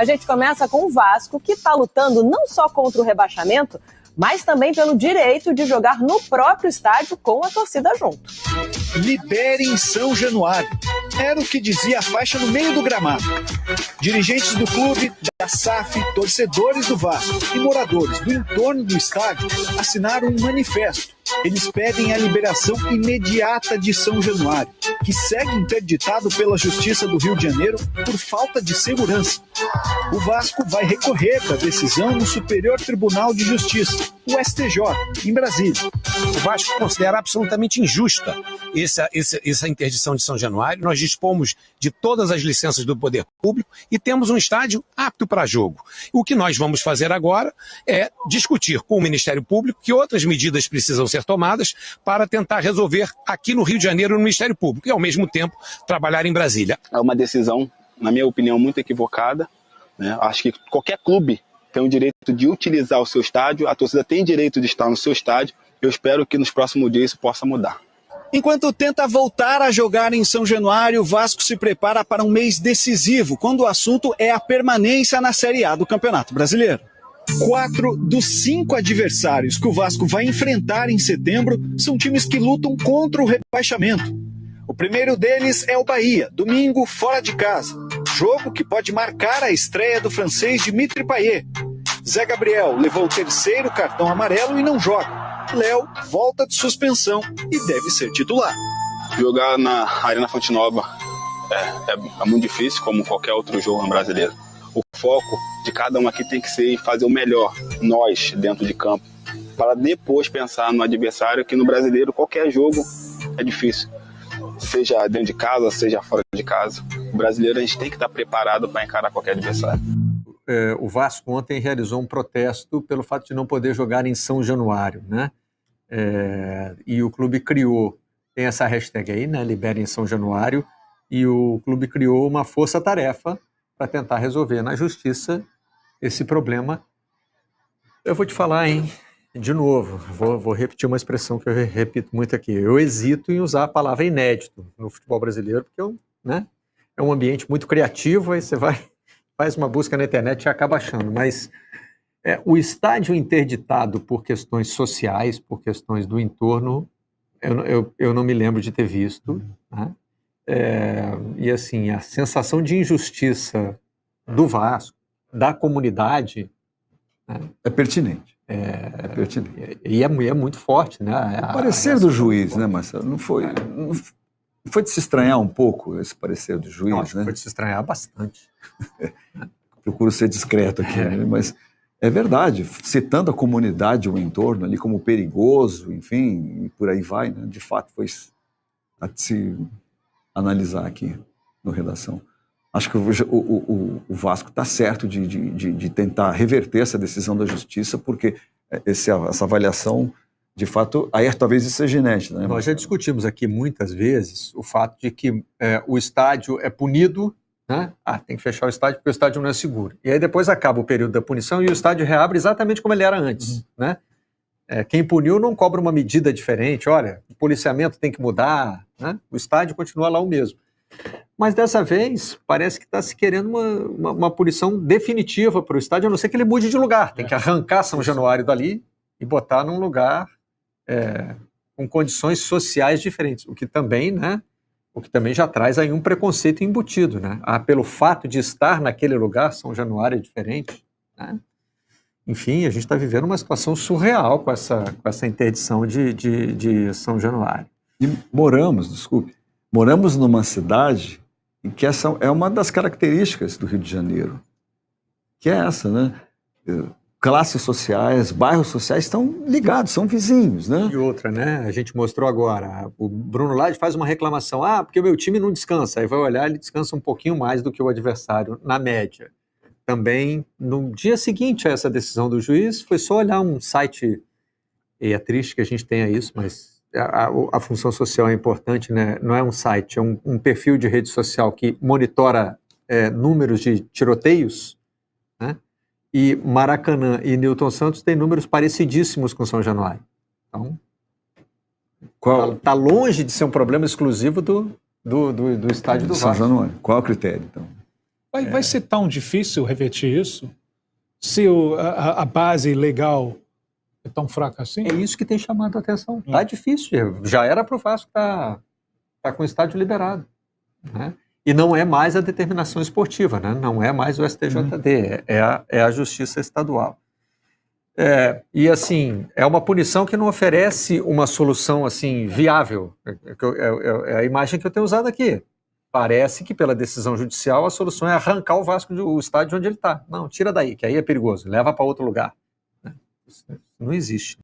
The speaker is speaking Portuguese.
A gente começa com o Vasco, que está lutando não só contra o rebaixamento, mas também pelo direito de jogar no próprio estádio com a torcida junto. Liberem São Januário. Era o que dizia a faixa no meio do gramado. Dirigentes do clube, da SAF, torcedores do Vasco e moradores do entorno do estádio assinaram um manifesto. Eles pedem a liberação imediata de São Januário, que segue interditado pela Justiça do Rio de Janeiro por falta de segurança. O Vasco vai recorrer da decisão no Superior Tribunal de Justiça, o STJ, em Brasília. O Vasco considera absolutamente injusta essa interdição de São Januário. Nós dispomos de todas as licenças do poder público e temos um estádio apto para jogo. O que nós vamos fazer agora é discutir com o Ministério Público que outras medidas precisam ser tomadas para tentar resolver aqui no Rio de Janeiro no Ministério Público e, ao mesmo tempo, trabalhar em Brasília. É uma decisão, na minha opinião, muito equivocada, né? Acho que qualquer clube tem o direito de utilizar o seu estádio, a torcida tem direito de estar no seu estádio. Eu espero que nos próximos dias isso possa mudar. Enquanto tenta voltar a jogar em São Januário, o Vasco se prepara para um mês decisivo, quando o assunto é a permanência na Série A do Campeonato Brasileiro. 4 dos 5 adversários que o Vasco vai enfrentar em setembro são times que lutam contra o rebaixamento. O primeiro deles é o Bahia, domingo fora de casa. Jogo que pode marcar a estreia do francês Dimitri Payet. Zé Gabriel levou o terceiro cartão amarelo e não joga. Léo volta de suspensão e deve ser titular. Jogar na Arena Fonte Nova é muito difícil, como qualquer outro jogo no brasileiro. O foco de cada um aqui tem que ser fazer o melhor, nós, dentro de campo, para depois pensar no adversário, que no brasileiro qualquer jogo é difícil. Seja dentro de casa, seja fora de casa. O brasileiro a gente tem que estar preparado para encarar qualquer adversário. O Vasco ontem realizou um protesto pelo fato de não poder jogar em São Januário, né? E o clube tem essa hashtag aí, né? Liberem São Januário, e o clube criou uma força-tarefa para tentar resolver na justiça esse problema. Eu vou te falar, hein? De novo, vou repetir uma expressão que eu repito muito aqui. Eu hesito em usar a palavra inédito no futebol brasileiro, porque né, é um ambiente muito criativo, aí você faz uma busca na internet e acaba achando. Mas o estádio interditado por questões sociais, por questões do entorno, eu não me lembro de ter visto, né? E assim, a sensação de injustiça do Vasco, da comunidade, né, é pertinente. Pertinente. E é muito forte, né? O parecer do juiz, né, Marcelo? Não foi de se estranhar um pouco esse parecer do juiz, não, acho né? Foi de se estranhar bastante. Procuro ser discreto aqui, né? Mas é verdade, citando a comunidade, o entorno ali como perigoso, enfim, e por aí vai, né? De fato foi a se analisar aqui no Redação. Acho que o Vasco está certo de tentar reverter essa decisão da justiça, porque essa avaliação, de fato, aí talvez isso seja genética, né? Nós já discutimos aqui muitas vezes o fato de que o estádio é punido, né? Tem que fechar o estádio porque o estádio não é seguro. E aí depois acaba o período da punição e o estádio reabre exatamente como ele era antes, né? Quem puniu não cobra uma medida diferente, olha, o policiamento tem que mudar, né? O estádio continua lá o mesmo. Mas dessa vez parece que está se querendo uma punição definitiva para o estádio, a não ser que ele mude de lugar. Tem que arrancar São Januário dali e botar num lugar com condições sociais diferentes, o que também já traz aí um preconceito embutido, né? Pelo fato de estar naquele lugar, São Januário é diferente, né? Enfim, a gente está vivendo uma situação surreal com essa interdição de São Januário. E moramos numa cidade em que essa é uma das características do Rio de Janeiro, que é essa, né? Classes sociais, bairros sociais estão ligados, são vizinhos, né? E outra, né? A gente mostrou agora, o Bruno Lage faz uma reclamação, porque o meu time não descansa, aí vai olhar, ele descansa um pouquinho mais do que o adversário, na média. Também, no dia seguinte a essa decisão do juiz, foi só olhar um site, e é triste que a gente tenha isso, mas a função social é importante, né? Não é um site, é um perfil de rede social que monitora números de tiroteios, né? E Maracanã e Newton Santos têm números parecidíssimos com São Januário. Então, está longe de ser um problema exclusivo do estádio do São Vasco. Januário. Qual é o critério, então? Vai ser tão difícil revertir isso? Se a base legal é tão fraca assim? É isso que tem chamado a atenção. Tá difícil. Já era para o Vasco estar com o estádio liberado, né? E não é mais a determinação esportiva, né? Não é mais o STJD, é a Justiça Estadual. E assim, é uma punição que não oferece uma solução assim viável. É a imagem que eu tenho usado aqui. Parece que pela decisão judicial a solução é arrancar o Vasco do estádio onde ele está. Não, tira daí, que aí é perigoso, leva para outro lugar. Isso não existe.